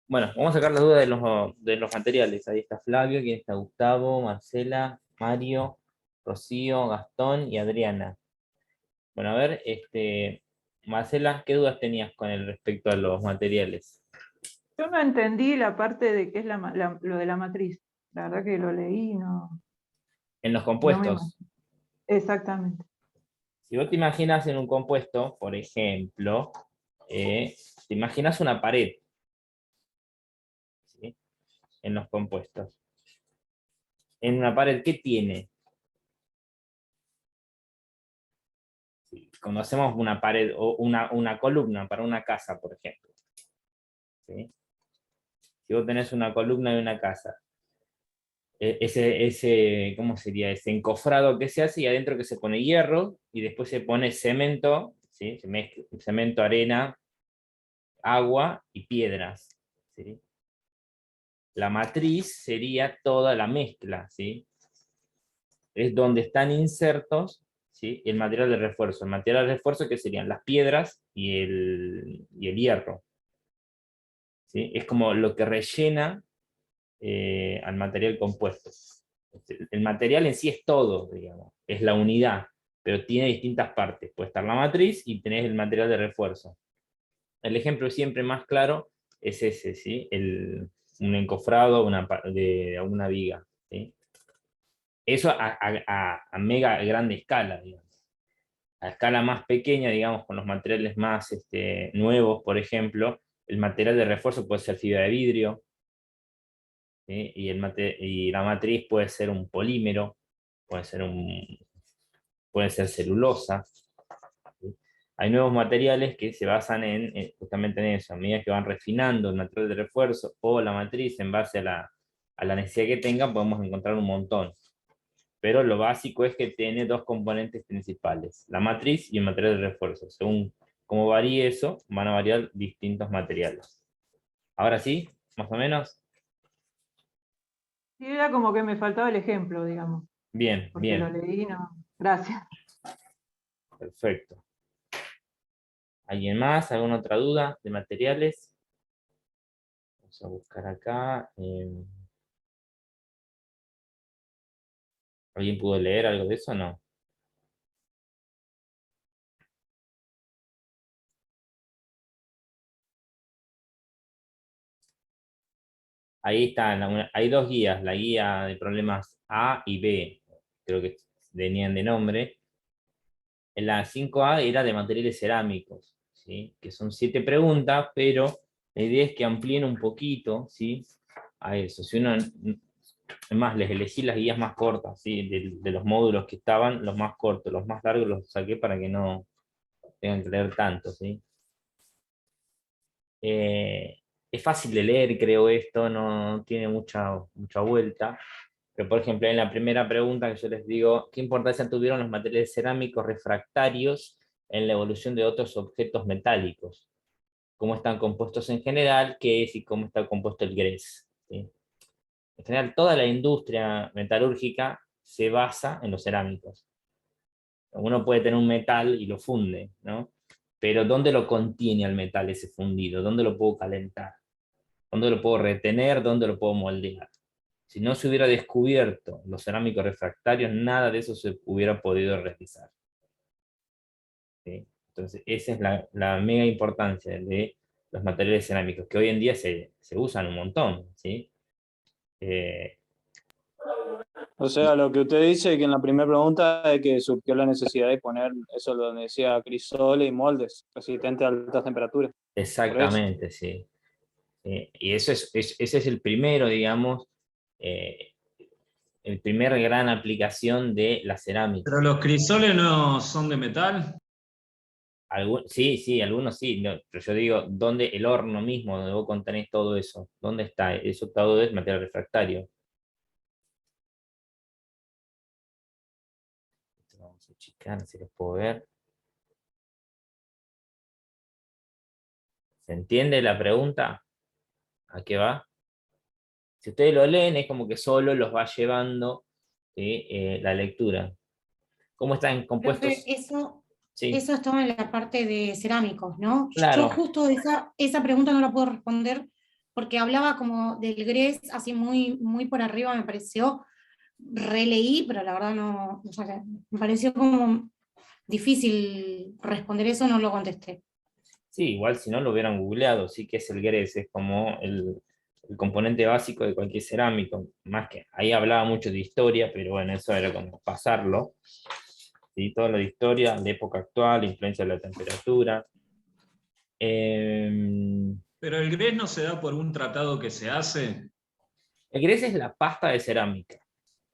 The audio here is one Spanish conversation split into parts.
Bueno, vamos a sacar las dudas de los materiales. Ahí está Flavio, aquí está Gustavo, Marcela, Mario, Rocío, Gastón y Adriana. Bueno, a ver, Marcela, ¿qué dudas tenías con el respecto a los materiales? Yo no entendí la parte de qué es lo de la matriz. La verdad que lo leí y En los no me imagino. compuestos. Exactamente. Si vos te imaginas en un compuesto, por ejemplo, te imaginas una pared, ¿sí? En los compuestos. En una pared, ¿qué tiene? Cuando hacemos una pared o una columna para una casa, por ejemplo, ¿sí? Si vos tenés una columna de una casa, ¿cómo sería? Ese encofrado que se hace y adentro que se pone hierro y después se pone cemento, ¿sí? Se mezcla cemento, arena, agua y piedras, ¿sí? La matriz sería toda la mezcla, ¿sí? Es donde están insertos, ¿sí? El material de refuerzo. El material de refuerzo que serían las piedras y el hierro, ¿sí? Es como lo que rellena al material compuesto. El material en sí es todo, digamos, es la unidad, pero tiene distintas partes. Puede estar la matriz y tenés el material de refuerzo. El ejemplo siempre más claro es ese, ¿sí? Un encofrado de una viga, ¿sí? Eso a mega grande escala, digamos. A escala más pequeña, digamos, con los materiales más nuevos, por ejemplo, el material de refuerzo puede ser fibra de vidrio, ¿sí? Y la matriz puede ser un polímero, puede ser, puede ser celulosa, ¿sí? Hay nuevos materiales que se basan justamente en eso. A medida que van refinando el material de refuerzo o la matriz en base a la necesidad que tengan, podemos encontrar un montón. Pero lo básico es que tiene dos componentes principales, la matriz y el material de refuerzo. Según cómo varíe eso, van a variar distintos materiales. Ahora sí, más o menos. Y era como que me faltaba el ejemplo, digamos, Bien, porque lo bien, leí y no. Gracias. perfecto. ¿Alguien más? ¿Alguna otra duda de materiales? Vamos a buscar acá. ¿Alguien pudo leer algo de eso o no? Ahí están, hay dos guías, la guía de problemas A y B, creo que venían de nombre. En la 5A era de materiales cerámicos, ¿sí? Que son 7 preguntas, pero la idea es que amplíen un poquito, ¿sí? A eso. Si uno, es más, les elegí las guías más cortas, ¿sí? De los módulos que estaban, los más cortos, los más largos los saqué para que no tengan que leer tanto, ¿sí? Eh, es fácil de leer, creo esto, no tiene mucha vuelta. Pero, por ejemplo, en la primera pregunta que yo les digo, ¿qué importancia tuvieron los materiales cerámicos refractarios en la evolución de otros objetos metálicos? ¿Cómo están compuestos en general? ¿Qué es y cómo está compuesto el grés? ¿Sí? En general, toda la industria metalúrgica se basa en los cerámicos. Uno puede tener un metal y lo funde, ¿no? Pero ¿dónde lo contiene al metal ese fundido? ¿Dónde lo puedo calentar? ¿Dónde lo puedo retener? ¿Dónde lo puedo moldear? Si no se hubiera descubierto los cerámicos refractarios, nada de eso se hubiera podido realizar, ¿sí? Entonces, esa es la mega importancia de los materiales cerámicos, que hoy en día se usan un montón, ¿sí? Eh, O y- sea, lo que usted dice que en la primera pregunta es que surgió la necesidad de poner, eso lo decía Crisole y moldes resistentes a altas temperaturas. Por eso. exactamente, sí. Y eso ese es el primero, digamos, eh, el primer gran aplicación de la cerámica. Pero los crisoles no son de metal. Sí, sí, algunos sí, no, pero yo digo, ¿dónde el horno mismo, donde vos contenés todo eso? ¿Dónde está? Eso todo es material refractario. Vamos a checar si los puedo ver. ¿Se entiende la pregunta? ¿A qué va? Si ustedes lo leen, es como que solo los va llevando, ¿sí? La lectura. ¿Cómo están Profe, compuestos? Sí, eso estaba en la parte de cerámicos, ¿no? Yo claro. justo esa pregunta no la puedo responder porque hablaba como del GRES, así muy, muy por arriba me pareció, releí, pero la verdad no, o sea, me pareció como difícil responder eso, no lo contesté. Sí, igual si no lo hubieran googleado, sí que es el GRES, es como el componente básico de cualquier cerámico, más que ahí hablaba mucho de historia, pero bueno, eso era como pasarlo, ¿sí? Todo lo de historia, de época actual, influencia de la temperatura. Pero el GRES no se da por un tratado que se hace. El GRES es la pasta de cerámica,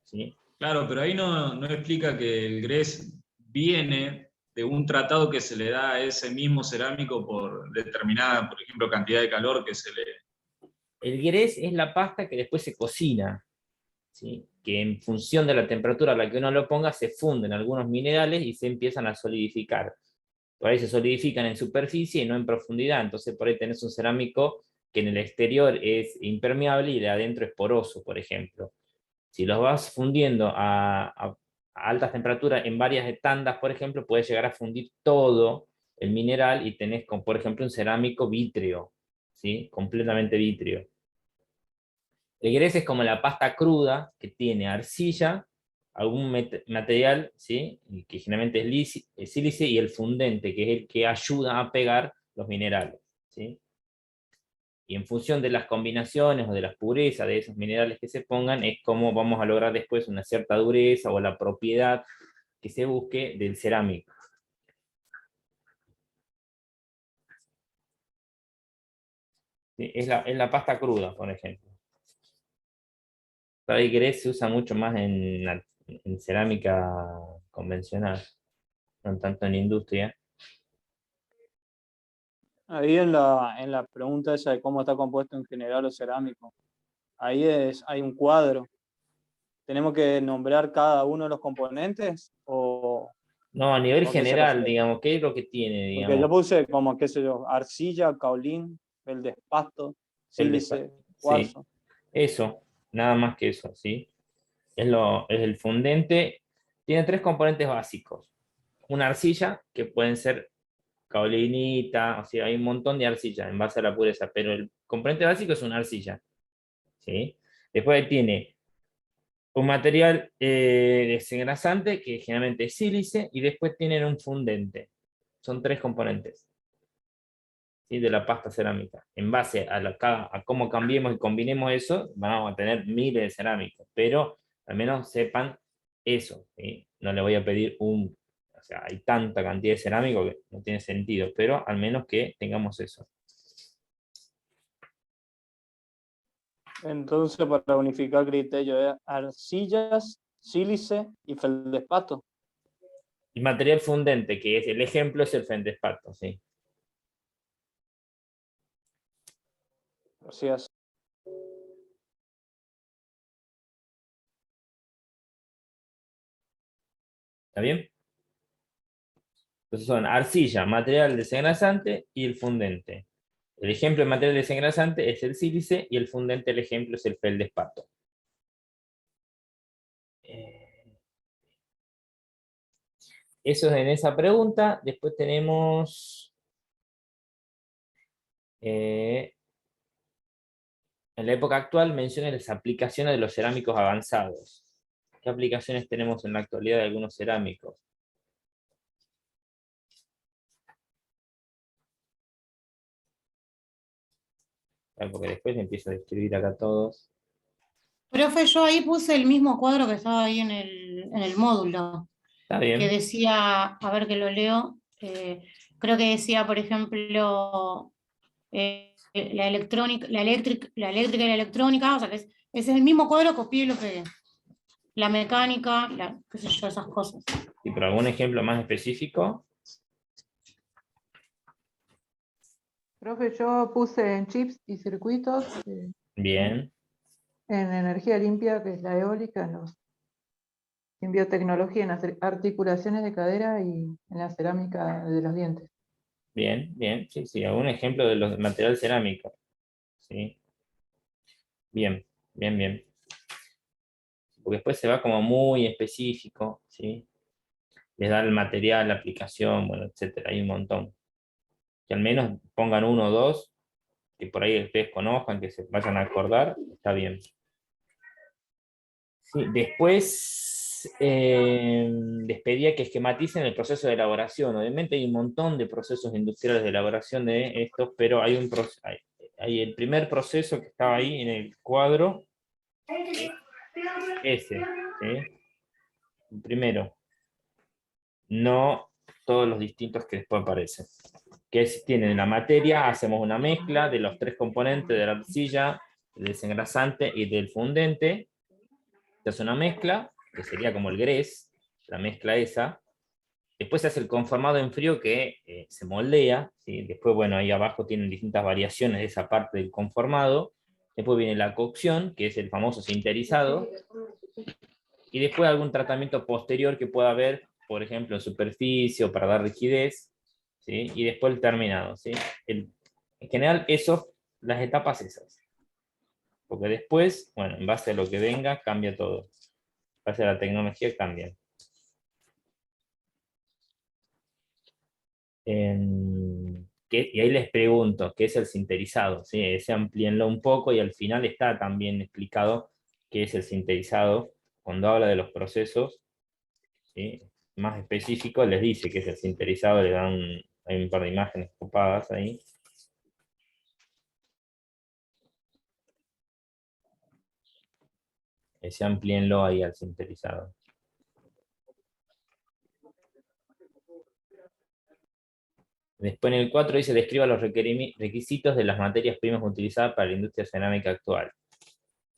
¿sí? Claro, pero ahí no explica que el GRES viene de un tratado que se le da a ese mismo cerámico por determinada, por ejemplo, cantidad de calor que se le... El GRES es la pasta que después se cocina, ¿sí? Que en función de la temperatura a la que uno lo ponga, se funden algunos minerales y se empiezan a solidificar. Por ahí se solidifican en superficie y no en profundidad, entonces por ahí tenés un cerámico que en el exterior es impermeable y de adentro es poroso, por ejemplo. Si los vas fundiendo a altas temperaturas en varias tandas, por ejemplo, puedes llegar a fundir todo el mineral y tenés, por ejemplo, un cerámico vítreo, ¿sí? Completamente vítreo. El grés es como la pasta cruda que tiene arcilla, algún material, ¿sí? Que generalmente es sílice, y el fundente, que es el que ayuda a pegar los minerales, ¿sí? Y en función de las combinaciones o de las purezas de esos minerales que se pongan, es como vamos a lograr después una cierta dureza o la propiedad que se busque del cerámico. ¿Sí? Es la pasta cruda, por ejemplo. El grés se usa mucho más en cerámica convencional, no tanto en industria. Ahí en la pregunta esa de cómo está compuesto en general los cerámicos, ahí hay un cuadro. ¿Tenemos que nombrar cada uno de los componentes o No, a nivel a qué se general, refiere? digamos, ¿qué es lo que tiene, Porque yo digamos? puse como, qué sé yo, arcilla, caolín, feldespato, sílice, Sí, cuarzo. eso, nada más que eso, ¿sí? Es el fundente, tiene tres componentes básicos. Una arcilla, que pueden ser caolinita, o sea, hay un montón de arcilla en base a la pureza, pero el componente básico es una arcilla, ¿sí? Después tiene un material desengrasante, que generalmente es sílice, y después tienen un fundente. Son tres componentes, ¿sí? De la pasta cerámica. En base a cómo cambiemos y combinemos eso, vamos a tener miles de cerámicos, pero al menos sepan eso, ¿sí? No le voy a pedir o sea, hay tanta cantidad de cerámico que no tiene sentido, pero al menos que tengamos eso. Entonces, para unificar criterio, es arcillas, sílice y feldespato. Y material fundente, que es el ejemplo, es el feldespato, ¿sí? Gracias. ¿Está bien? Entonces son arcilla, material desengrasante y el fundente. El ejemplo de material desengrasante es el sílice y el fundente, el ejemplo, es el feldespato. Eso es en esa pregunta. Después tenemos en la época actual, menciona las aplicaciones de los cerámicos avanzados. ¿Qué aplicaciones tenemos en la actualidad de algunos cerámicos? Porque después empiezo a describir acá todos. Profe, yo ahí puse el mismo cuadro que estaba ahí en el módulo, Está que bien. decía, a ver que lo leo, creo que decía, por ejemplo, la electrónica, la eléctrica y la electrónica, o sea, que es el mismo cuadro, copié y lo pegué. La mecánica, qué sé yo, esas cosas. ¿Y por algún ejemplo más específico? Profe, yo puse en chips y circuitos, Bien, en energía limpia, que es la eólica, en biotecnología, en las articulaciones de cadera y en la cerámica de los dientes. bien, bien. Sí, sí, algún ejemplo de los material cerámico. Sí. Bien, bien, bien. Porque después se va como muy específico, ¿sí? Les da el material, la aplicación, bueno, etcétera, hay un montón. Que al menos pongan uno o dos, que por ahí ustedes conozcan, que se vayan a acordar, está bien. Sí, después les pedía que esquematicen el proceso de elaboración. Obviamente hay un montón de procesos industriales de elaboración de estos, pero hay hay el primer proceso que estaba ahí en el cuadro, ese, ¿sí? El primero. No todos los distintos que después aparecen. Que tienen la materia, hacemos una mezcla de los 3 componentes de la arcilla, del desengrasante y del fundente. Se hace una mezcla, que sería como el grés, la mezcla esa. Después se hace el conformado en frío que se moldea, ¿sí? Después, bueno, ahí abajo tienen distintas variaciones de esa parte del conformado. Después viene la cocción, que es el famoso sinterizado. Y después algún tratamiento posterior que pueda haber, por ejemplo, en superficie o para dar rigidez, ¿sí? Y después el terminado, ¿sí? En general, las etapas esas. Porque después, bueno, en base a lo que venga, cambia todo. En base a la tecnología, cambia. Y ahí les pregunto, ¿qué es el sinterizado? ¿Sí? Ese amplíenlo un poco y al final está también explicado qué es el sinterizado. Cuando habla de los procesos, ¿sí? Más específico, les dice que es el sinterizado, hay un par de imágenes copadas ahí. Ese amplíenlo ahí al sinterizado. Después en el 4 dice, describa los requisitos de las materias primas utilizadas para la industria cerámica actual.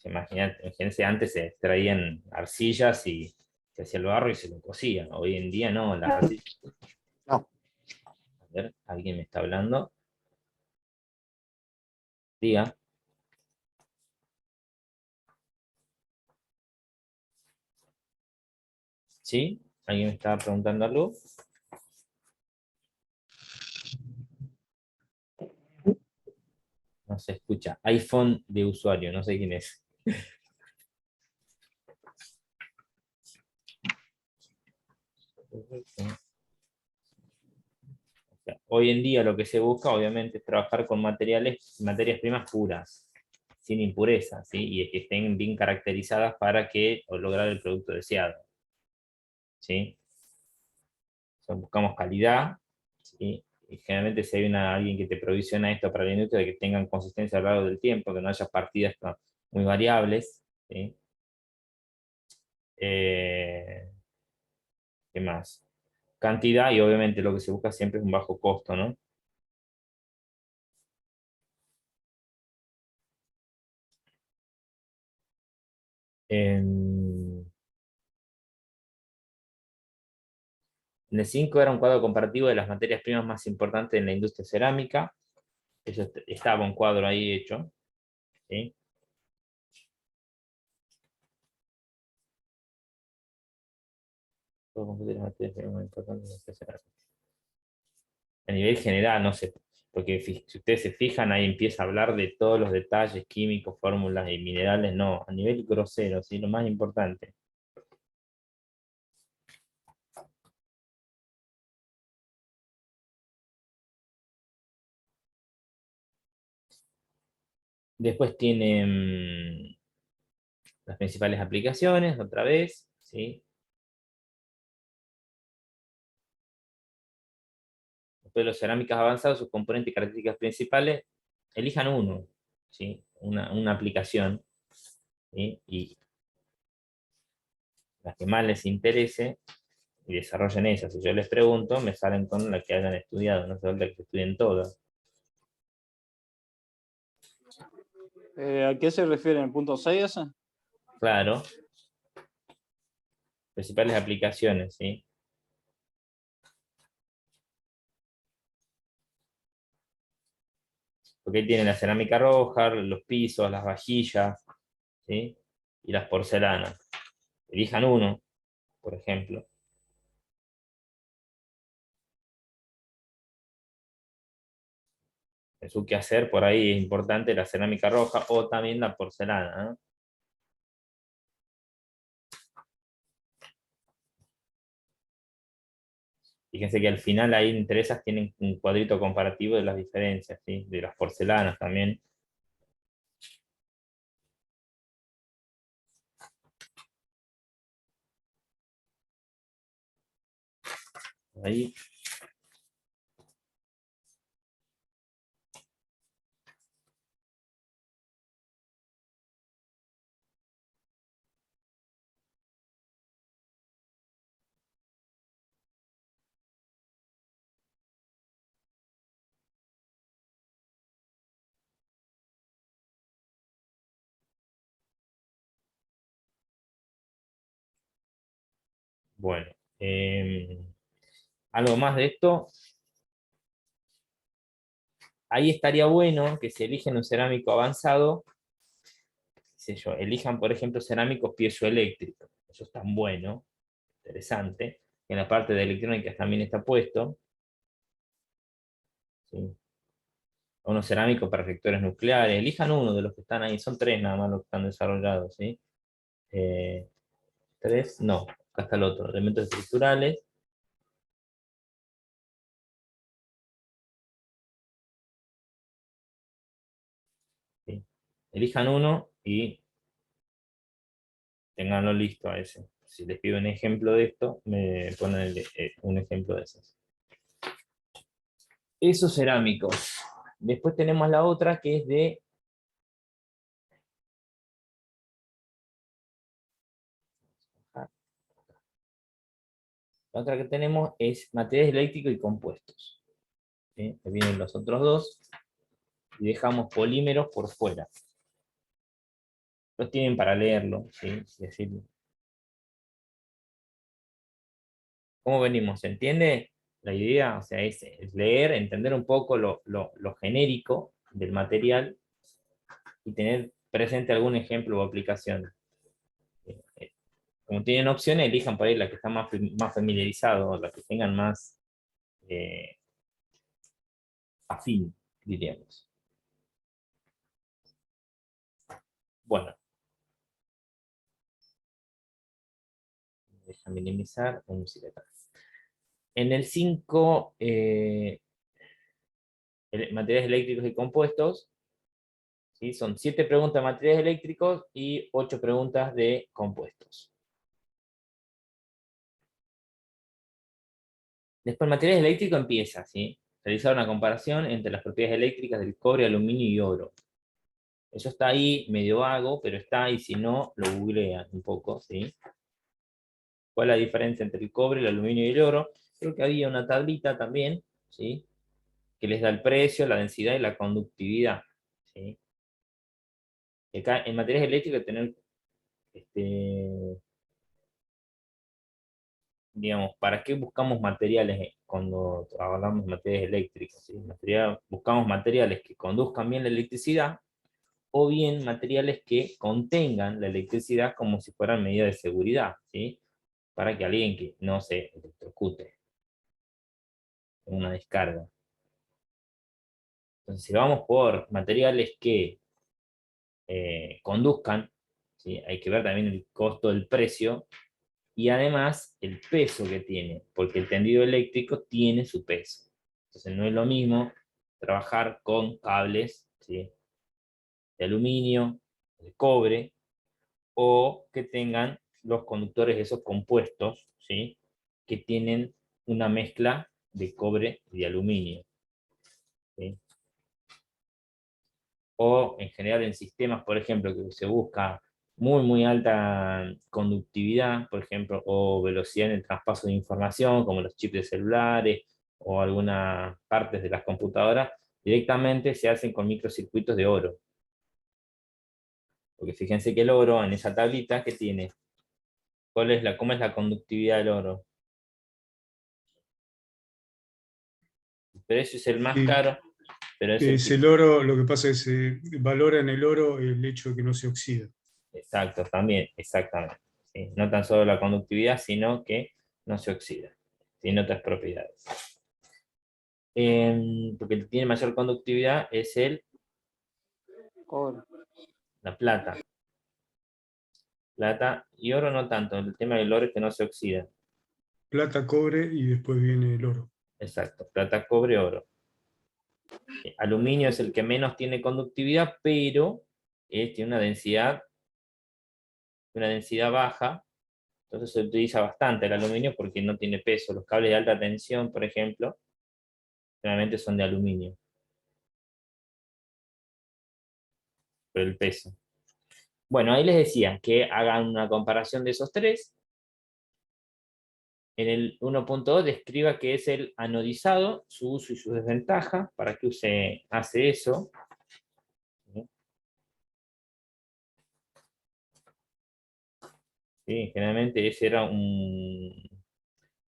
Imagínense, antes se extraían arcillas y se hacía el barro y se lo cocían. Hoy en día no, las arcillas... No. A ver, ¿alguien me está hablando? Diga. ¿Sí? ¿Alguien me estaba preguntando algo? No se escucha. iPhone de usuario, no sé quién es. O sea, hoy en día lo que se busca, obviamente, es trabajar con materias primas puras, sin impurezas, ¿sí? Y que estén bien caracterizadas para lograr el producto deseado. ¿Sí? O sea, buscamos calidad, ¿sí? Y generalmente si hay alguien que te provisiona esto para la industria, que tengan consistencia a lo largo del tiempo, que no haya partidas muy variables, ¿sí? ¿Qué más? Cantidad y obviamente lo que se busca siempre es un bajo costo, ¿no? En el 5 era un cuadro comparativo de las materias primas más importantes en la industria cerámica. Eso estaba un cuadro ahí hecho, ¿sí? A nivel general, no sé, porque si ustedes se fijan, ahí empieza a hablar de todos los detalles químicos, fórmulas y minerales, no, a nivel grosero, ¿sí? Lo más importante. Después tiene las principales aplicaciones, otra vez, ¿sí? Después de los cerámicas avanzados, sus componentes y características principales, elijan uno, ¿sí? Una aplicación, ¿sí? Y las que más les interese, y desarrollen esas. Si yo les pregunto, me salen con las que hayan estudiado, no hace falta que estudien todas. ¿A qué se refiere en el punto 6 ese? Claro. Principales aplicaciones, ¿sí? Porque ahí tienen la cerámica roja, los pisos, las vajillas, ¿sí? Y las porcelanas. Elijan uno, por ejemplo. En su quehacer, por ahí es importante la cerámica roja o también la porcelana, ¿no? Fíjense que al final ahí entre esas tienen un cuadrito comparativo de las diferencias, ¿sí? De las porcelanas también. Ahí. Bueno, algo más de esto. Ahí estaría bueno que si eligen un cerámico avanzado, qué sé yo, elijan, por ejemplo, cerámicos piezoeléctricos. Eso es tan bueno, interesante. En la parte de electrónica también está puesto. ¿Sí? Unos cerámicos para reactores nucleares. Elijan uno de los que están ahí. Son 3 nada más los que están desarrollados. ¿Sí? 3, no. Acá está el otro. Elementos estructurales. ¿Sí? Elijan uno y tenganlo listo a ese. Si les pido un ejemplo de esto, me ponen un ejemplo de esos. Esos cerámicos. Después tenemos la otra que es de... La otra que tenemos es materiales eléctricos y compuestos. ¿Sí? Ahí vienen los otros dos. Y dejamos polímeros por fuera. Los tienen para leerlo. ¿Sí? Es decir, ¿cómo venimos? ¿Se entiende la idea? O sea, es leer, entender un poco lo genérico del material y tener presente algún ejemplo o aplicación. Como tienen opciones, elijan por ahí las que están más familiarizados, las que tengan más afín, diríamos. Bueno. Deja minimizar un siletar. En el 5, materiales eléctricos y compuestos, ¿sí? Son 7 preguntas de materiales eléctricos y 8 preguntas de compuestos. Después, materiales eléctricos empieza, ¿sí? Realizar una comparación entre las propiedades eléctricas del cobre, aluminio y oro. Eso está ahí, medio vago, pero está ahí, si no, lo googlean un poco, ¿sí? ¿Cuál es la diferencia entre el cobre, el aluminio y el oro? Creo que había una tablita también, ¿sí? Que les da el precio, la densidad y la conductividad, ¿sí? Acá en materiales eléctricos tener, digamos, ¿para qué buscamos materiales cuando hablamos de materiales eléctricos? ¿Sí? Buscamos materiales que conduzcan bien la electricidad o bien materiales que contengan la electricidad como si fueran medidas de seguridad, ¿sí? Para que alguien que no se electrocute en una descarga. Entonces, si vamos por materiales que conduzcan, ¿sí? Hay que ver también el costo del precio y además el peso que tiene, porque el tendido eléctrico tiene su peso. Entonces no es lo mismo trabajar con cables, ¿sí? De aluminio, de cobre, o que tengan los conductores de esos compuestos, ¿sí? Que tienen una mezcla de cobre y de aluminio, ¿sí? O en general en sistemas, por ejemplo, que se busca muy alta conductividad, por ejemplo, o velocidad en el traspaso de información, como los chips de celulares o algunas partes de las computadoras, directamente se hacen con microcircuitos de oro. Porque fíjense que el oro, en esa tablita, ¿qué tiene? ¿Cómo es la conductividad del oro? Pero eso es el más Sí, caro, pero es el es que... el oro, lo que pasa es que se valora en el oro el hecho de que no se oxida. Exacto, también, exactamente. ¿Sí? No tan solo la conductividad, sino que no se oxida, tiene otras propiedades. Porque el que tiene mayor conductividad es Cobre. la plata. Plata y oro no tanto, el tema del oro es que no se oxida. plata, cobre y después viene el oro. Exacto, plata, cobre, oro. Aluminio es el que menos tiene conductividad, pero tiene una densidad baja, entonces se utiliza bastante el aluminio porque no tiene peso. Los cables de alta tensión, por ejemplo, generalmente son de aluminio, por el peso. Bueno, ahí les decía que hagan una comparación de esos tres. En el 1.2 describa qué es el anodizado, su uso y su desventaja, para qué se hace eso. ¿Sí? Generalmente ese era un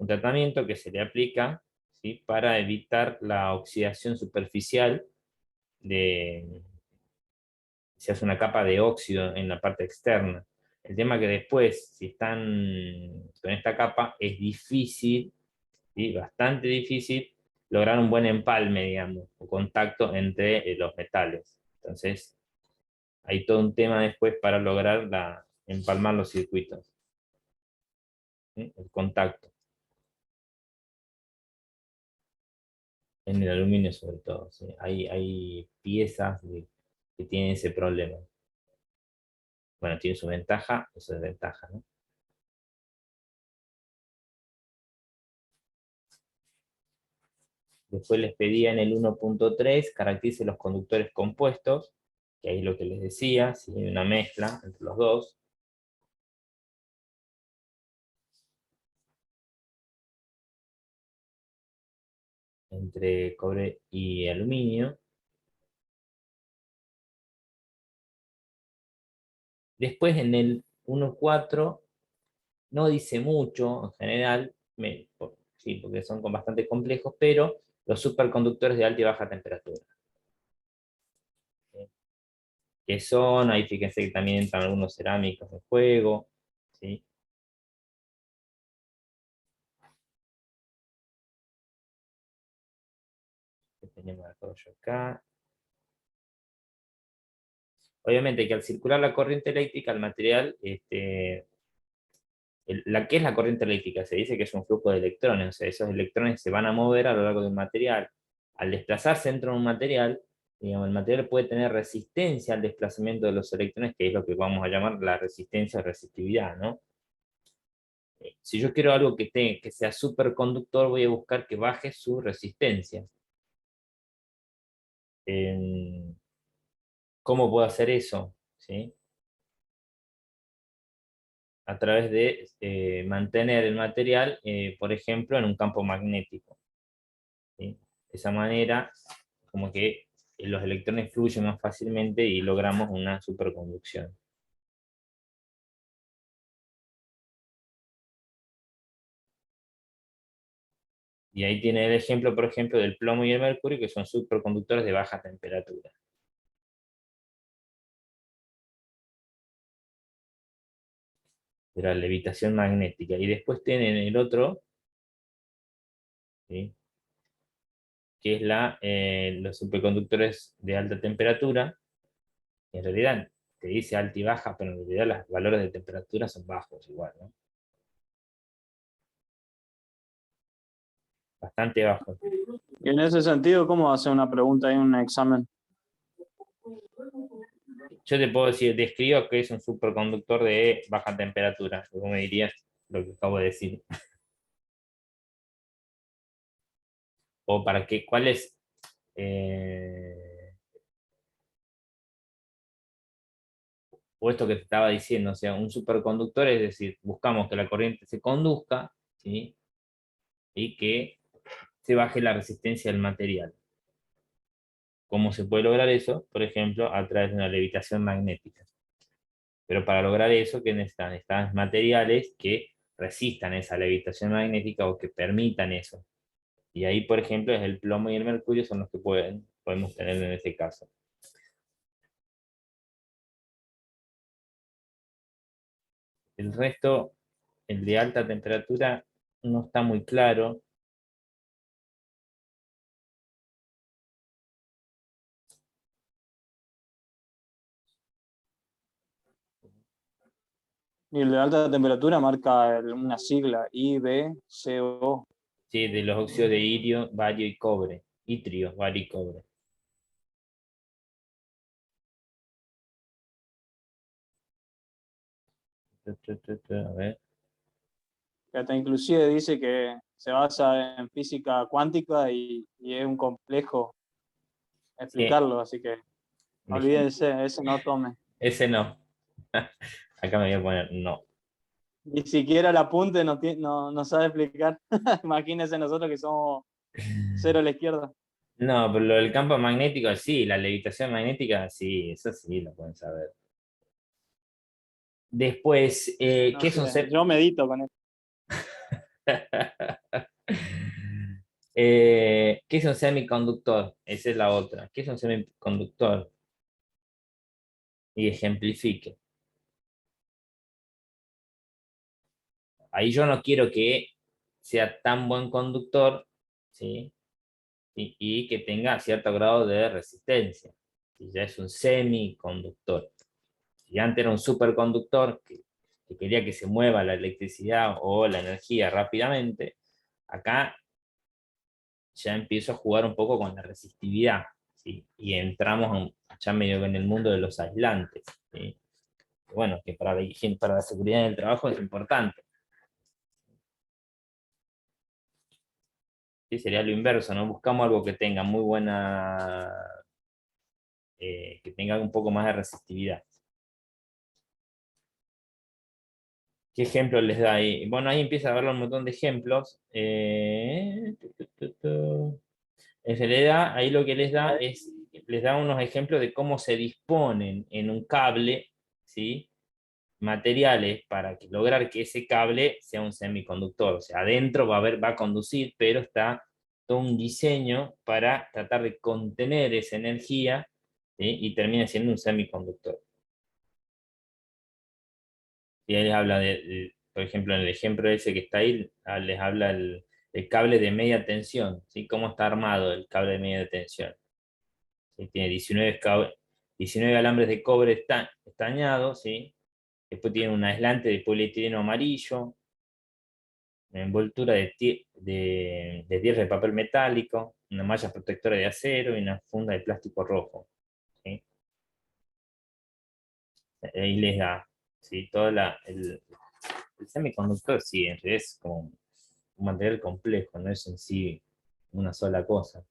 tratamiento que se le aplica, ¿sí?, para evitar la oxidación superficial, se hace una capa de óxido en la parte externa. El tema que después, si están con esta capa, es difícil, ¿sí?, bastante difícil, lograr un buen empalme, digamos, o contacto entre los metales. Entonces, hay todo un tema después para lograr empalmar los circuitos. ¿Sí? El contacto. En el aluminio sobre todo, ¿sí? Hay piezas que tienen ese problema. Bueno, tiene su ventaja y su desventaja, ¿no? Después les pedía en el 1.3, caracterice los conductores compuestos, que ahí es lo que les decía, si hay una mezcla entre los dos. Entre cobre y aluminio. Después en el 1.4 no dice mucho en general, sí, porque son bastante complejos, pero los superconductores de alta y baja temperatura. ¿Qué son? Ahí fíjense que también entran algunos cerámicos en juego, ¿sí? Que tenemos el rollo acá. Obviamente que al circular la corriente eléctrica, el material, ¿qué es la corriente eléctrica? Se dice que es un flujo de electrones, o sea, esos electrones se van a mover a lo largo de un material. Al desplazarse dentro de un material, digamos, el material puede tener resistencia al desplazamiento de los electrones, que es lo que vamos a llamar la resistencia o resistividad, ¿no? Si yo quiero algo que sea superconductor, voy a buscar que baje su resistencia. ¿Cómo puedo hacer eso? ¿Sí? A través de mantener el material, por ejemplo, en un campo magnético. ¿Sí? De esa manera, como que los electrones fluyen más fácilmente y logramos una superconducción. Y ahí tiene el ejemplo, por ejemplo, del plomo y el mercurio, que son superconductores de baja temperatura. De la levitación magnética. Y después tienen el otro, ¿sí?, que es los superconductores de alta temperatura. En realidad te dice alta y baja, pero en realidad los valores de temperatura son bajos igual, ¿no? Bastante bajos. Y en ese sentido, ¿cómo hacer una pregunta en un examen? Yo te puedo decir, describo que es un superconductor de baja temperatura. Luego me dirías lo que acabo de decir. O para qué, cuál es... o esto que te estaba diciendo, o sea, un superconductor, es decir, buscamos que la corriente se conduzca, ¿sí?, y que se baje la resistencia del material. ¿Cómo se puede lograr eso? Por ejemplo, a través de una levitación magnética. Pero para lograr eso, ¿qué necesitan? Necesitan materiales que resistan esa levitación magnética o que permitan eso. Y ahí, por ejemplo, es el plomo y el mercurio son los que podemos tener en este caso. El resto, el de alta temperatura, no está muy claro. Y el de alta temperatura marca una sigla, IBCO. Sí, de los óxidos de itrio, bario y cobre. Itrio, bario y cobre. A ver. Que hasta inclusive dice que se basa en física cuántica y es un complejo explicarlo, así que olvídense, ese no tome. Ese no. Acá me voy a poner no. Ni siquiera el apunte no sabe explicar. Imagínense nosotros que somos cero a la izquierda. No, pero lo del campo magnético sí, la levitación magnética sí, eso sí lo pueden saber. Después, No ¿qué es un sé, yo medito con esto. ¿Qué es un semiconductor? Esa es la otra. ¿Qué es un semiconductor? Y ejemplifique. Ahí yo no quiero que sea tan buen conductor, ¿sí? Y que tenga cierto grado de resistencia. Si ya es un semiconductor. Si antes era un superconductor que quería que se mueva la electricidad o la energía rápidamente, acá ya empiezo a jugar un poco con la resistividad, ¿sí? Y entramos ya medio en el mundo de los aislantes, ¿sí? Bueno, que para la seguridad del trabajo es importante. Sí, sería lo inverso, ¿no? Buscamos algo que tenga muy buena, que tenga un poco más de resistividad. ¿Qué ejemplos les da ahí? Bueno, ahí empieza a haber un montón de ejemplos. En realidad, ahí lo que les da unos ejemplos de cómo se disponen en un cable, ¿sí? Materiales para lograr que ese cable sea un semiconductor. O sea, adentro va a conducir, pero está todo un diseño para tratar de contener esa energía, ¿sí? Y termina siendo un semiconductor. Y ahí les habla por ejemplo, en el ejemplo ese que está ahí, les habla el cable de media tensión, ¿sí? Cómo está armado el cable de media tensión. ¿Sí? Tiene 19 alambres de cobre estañados, ¿sí? Después tiene un aislante de polietileno amarillo, una envoltura de tierra de papel metálico, una malla protectora de acero y una funda de plástico rojo, ¿sí? Ahí les da, ¿sí? El semiconductor, sí, en realidad es como un material complejo, no es en sí una sola cosa.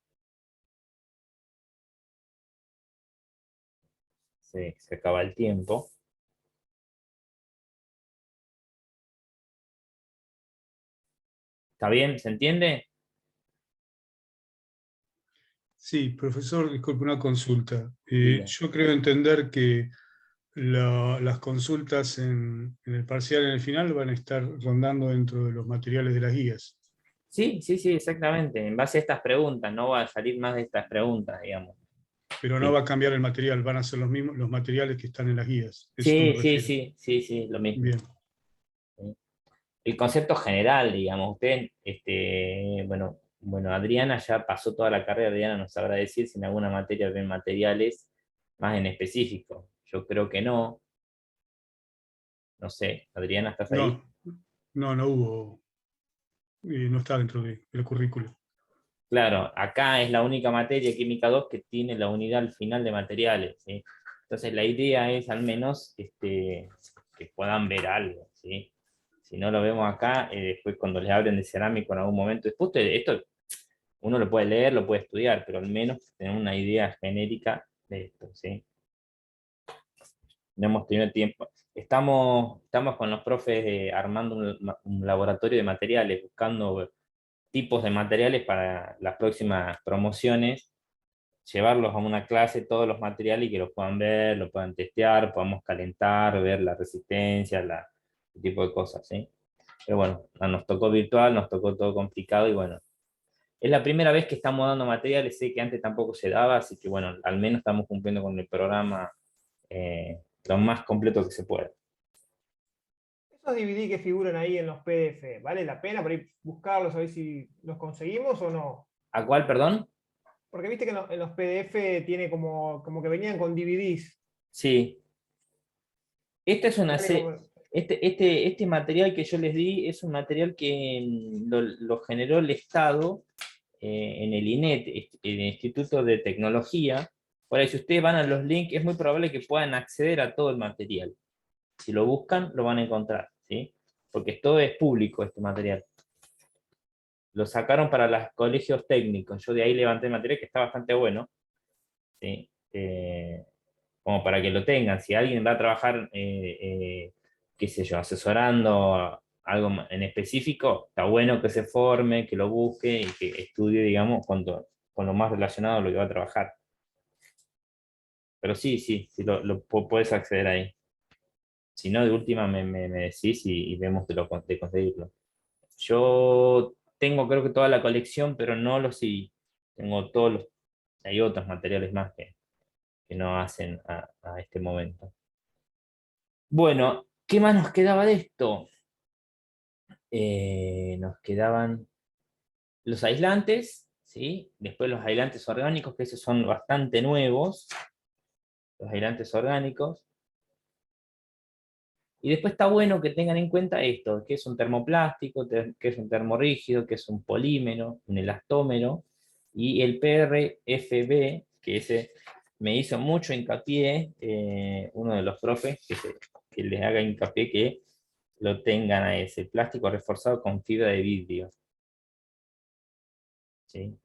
Se acaba el tiempo. ¿Está bien? ¿Se entiende? Sí, profesor, disculpe una consulta. Diga. Yo creo entender que las consultas en el parcial en el final van a estar rondando dentro de los materiales de las guías, Sí, sí, sí, exactamente. En base a estas preguntas, no va a salir más de estas preguntas, digamos. pero no Sí, va a cambiar el material, van a ser los mismos los materiales que están en las guías. Eso me sí, sí, refiero. sí, sí, sí, lo mismo. Bien. ¿Sí? El concepto general, digamos, usted, bueno, Adriana ya pasó toda la carrera, Adriana nos sabrá decir si en alguna materia ven materiales más en específico. Yo creo que no. No sé, Adriana, ¿estás ahí? No, no hubo, no está dentro del currículo. Claro, acá es la única materia, Química 2, que tiene la unidad al final de materiales, ¿sí? Entonces la idea es al menos que puedan ver algo, ¿sí? Si no lo vemos acá, después cuando les hablen de cerámico en algún momento, después esto uno lo puede leer, lo puede estudiar, pero al menos tener una idea genérica de esto, ¿sí? No hemos tenido tiempo. Estamos con los profes armando un laboratorio de materiales, buscando tipos de materiales para las próximas promociones, llevarlos a una clase, todos los materiales y que los puedan ver, lo puedan testear, podamos calentar, ver la resistencia, ese tipo de cosas, ¿sí? Pero bueno, nos tocó virtual, nos tocó todo complicado y bueno, es la primera vez que estamos dando materiales, sé que antes tampoco se daba, así que bueno, al menos estamos cumpliendo con el programa lo más completo que se pueda. Esos DVD que figuran ahí en los PDF, ¿vale la pena por ahí buscarlos a ver si los conseguimos o no? ¿A cuál, perdón? Porque viste que en los PDF tiene como que venían con DVDs. Sí. Esta es una ¿Vale? serie. Este material que yo les di es un material que lo generó el Estado en el INET, el Instituto de Tecnología. Por ahí, si ustedes van a los links, es muy probable que puedan acceder a todo el material. Si lo buscan, lo van a encontrar, ¿sí? Porque todo es público este material. Lo sacaron para los colegios técnicos. Yo de ahí levanté el material que está bastante bueno, ¿sí? Como para que lo tengan. Si alguien va a trabajar, qué sé yo, asesorando algo en específico, está bueno que se forme, que lo busque y que estudie, digamos, con lo más relacionado a lo que va a trabajar. Pero sí, puedes acceder ahí. Si no, de última me decís y vemos de conseguirlo. Yo tengo creo que toda la colección, pero no los CD. Tengo todos los... Hay otros materiales más que no hacen a este momento. Bueno, ¿qué más nos quedaba de esto? Nos quedaban los aislantes, ¿sí? Después los aislantes orgánicos, que esos son bastante nuevos. Los aislantes orgánicos. Y después está bueno que tengan en cuenta esto, que es un termoplástico, que es un termorrígido, que es un polímero, un elastómero, y el PRFB, que ese me hizo mucho hincapié, uno de los profes, que les haga hincapié que lo tengan a ese, plástico reforzado con fibra de vidrio. ¿Sí?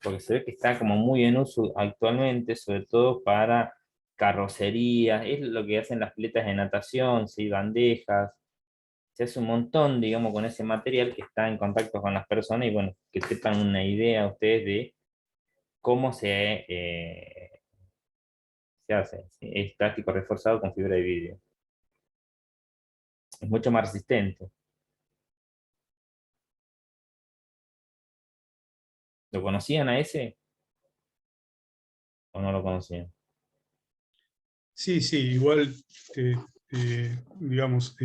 Porque se ve que está como muy en uso actualmente, sobre todo para carrocerías, es lo que hacen las piletas de natación, ¿sí? Bandejas, se hace un montón, digamos, con ese material que está en contacto con las personas y bueno, que sepan una idea ustedes de cómo se hace, ¿sí? Es plástico reforzado con fibra de vidrio. Es mucho más resistente. ¿Lo conocían a ese? ¿O no lo conocían? Sí, igual, digamos,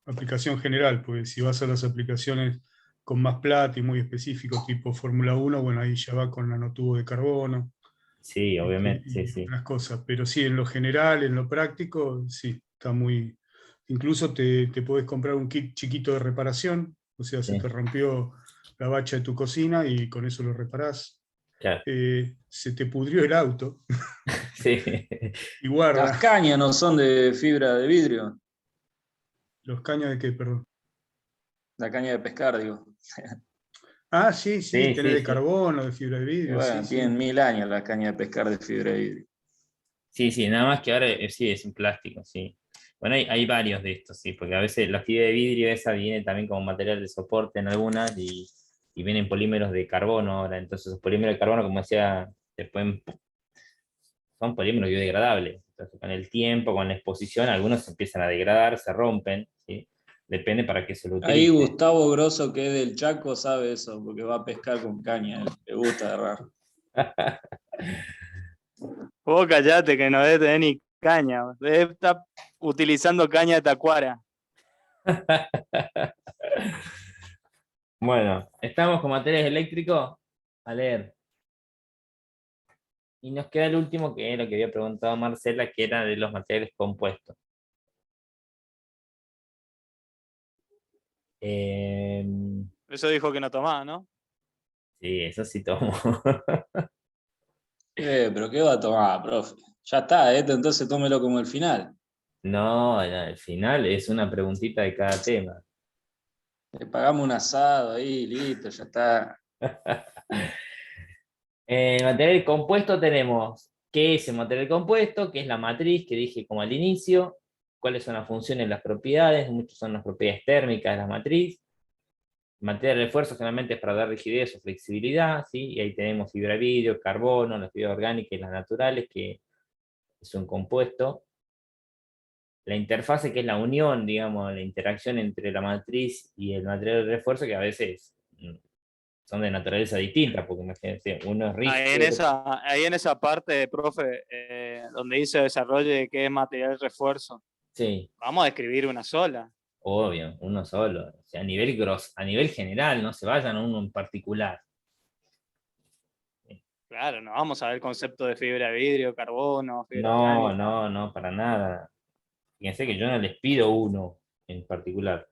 aplicación general, porque si vas a las aplicaciones con más plata y muy específicos, tipo Fórmula 1, bueno, ahí ya va con nanotubo de carbono Sí, obviamente, sí, y sí. otras cosas. Pero sí, en lo general, en lo práctico, sí, está muy... Incluso te podés comprar un kit chiquito de reparación, o sea, se Sí, te rompió la bacha de tu cocina y con eso lo reparás. claro. Se te pudrió el auto Sí. y Las guarda. cañas no son de fibra de vidrio, ¿Los caños de qué, perdón? la caña de pescar, digo. Ah, sí, Sí, tenés sí, de sí. carbono, de fibra de Y vidrio, sí, bueno, tienen sí. 1000 años la caña de pescar de fibra de vidrio. Sí, sí, nada más que ahora sí es un plástico, sí. Bueno, hay varios de estos, sí, porque a veces la fibra de vidrio esa viene también como material de soporte en algunas y vienen polímeros de carbono ahora. Entonces, los polímeros de carbono, como decía, son polímeros biodegradables. Entonces, con el tiempo, con la exposición, algunos se empiezan a degradar, se rompen, ¿sí? Depende para qué se lo Ahí utilice. Gustavo Grosso, que es del Chaco, sabe eso, porque va a pescar con caña, le gusta agarrar. Vos callate que no debe tener ni caña. Debe estar utilizando caña de tacuara. Bueno, estamos con materiales eléctricos. A leer. Y nos queda el último, que es lo que había preguntado Marcela, que era de los materiales compuestos. Eso dijo que no tomaba, ¿no? Sí, eso sí tomo. Pero ¿qué va a tomar, profe? Ya está, entonces tómelo como el final. No, al final es una preguntita de cada tema. Le pagamos un asado ahí, listo, ya está. Material compuesto tenemos qué es el material compuesto, qué es la matriz, que dije como al inicio, cuáles son las funciones, las propiedades, muchas son las propiedades térmicas de la matriz. Material de refuerzo generalmente es para dar rigidez o flexibilidad, ¿sí? Y ahí tenemos fibra de vidrio, carbono, las fibras orgánicas y las naturales, que es un compuesto. La interfase, que es la unión, digamos, la interacción entre la matriz y el material de refuerzo, que a veces son de naturaleza distinta, porque imagínense, uno es rígido. Ahí en esa parte, profe, donde dice desarrollo de qué es material de refuerzo, Sí, vamos a escribir una sola. obvio, uno solo. O sea, a nivel general, no se vayan a uno en particular. Claro, no vamos a ver el concepto de fibra de vidrio, carbono, fibra No, orgánica. no, no, para nada. Fíjense que yo no les pido uno en particular.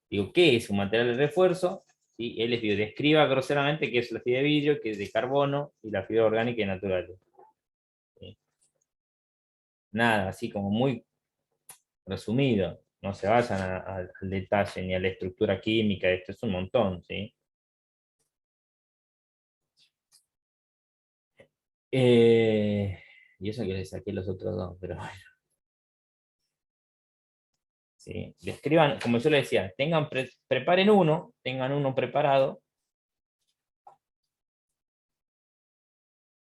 Digo, ¿qué es un material de refuerzo? ¿Sí? Él les pido, describa groseramente qué es la fibra de vidrio, qué es de carbono y la fibra orgánica y natural. ¿Sí? Nada, así como muy resumido. No se vayan al detalle ni a la estructura química, esto es un montón, ¿sí? Y eso que les saqué los otros dos, pero bueno. ¿Sí? Describan, como yo les decía, preparen uno, tengan uno preparado.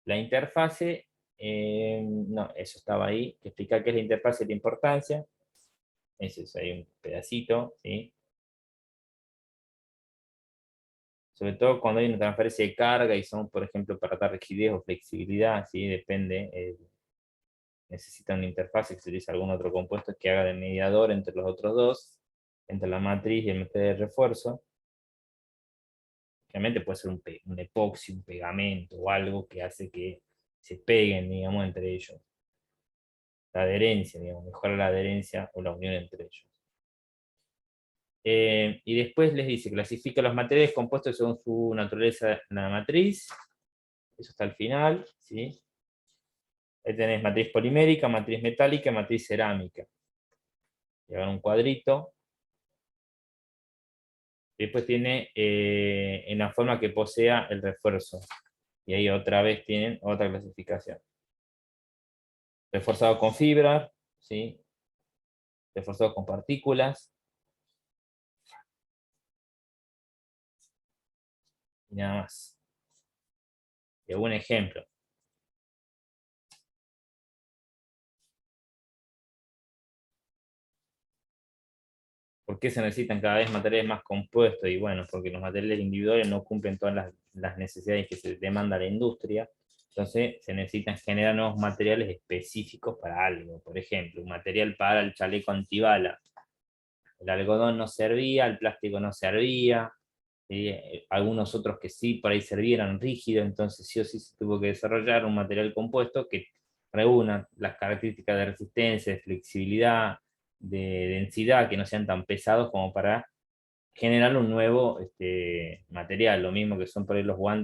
La interfase, no, eso estaba ahí, que explica qué es la interfase y la importancia. Ese es ahí un pedacito, ¿sí? Sobre todo cuando hay una transferencia de carga y son, por ejemplo, para dar rigidez o flexibilidad, ¿sí? Depende, necesita una interfase que se utiliza algún otro compuesto que haga de mediador entre los otros dos, entre la matriz y el material de refuerzo. Realmente puede ser un epoxi, un pegamento o algo que hace que se peguen, digamos, entre ellos. La adherencia, digamos, mejora la adherencia o la unión entre ellos. Y después les dice, clasifica los materiales compuestos según su naturaleza en la matriz. Eso está al final, ¿sí? Ahí tenés matriz polimérica, matriz metálica, matriz cerámica. Llevan un cuadrito. Después tiene en la forma que posea el refuerzo. Y ahí otra vez tienen otra clasificación. Reforzado con fibra, ¿sí? Reforzado con partículas. Y nada más. Y algún ejemplo. ¿Por qué se necesitan cada vez materiales más compuestos? Y bueno, porque los materiales individuales no cumplen todas las necesidades que se demanda la industria. Entonces se necesitan generar nuevos materiales específicos para algo. Por ejemplo, un material para el chaleco antibala. El algodón no servía, el plástico no servía. Algunos otros que sí, por ahí servían rígidos. Entonces sí o sí se tuvo que desarrollar un material compuesto que reúna las características de resistencia, de flexibilidad, de densidad, que no sean tan pesados como para generar un nuevo material, lo mismo que son por ahí los guantes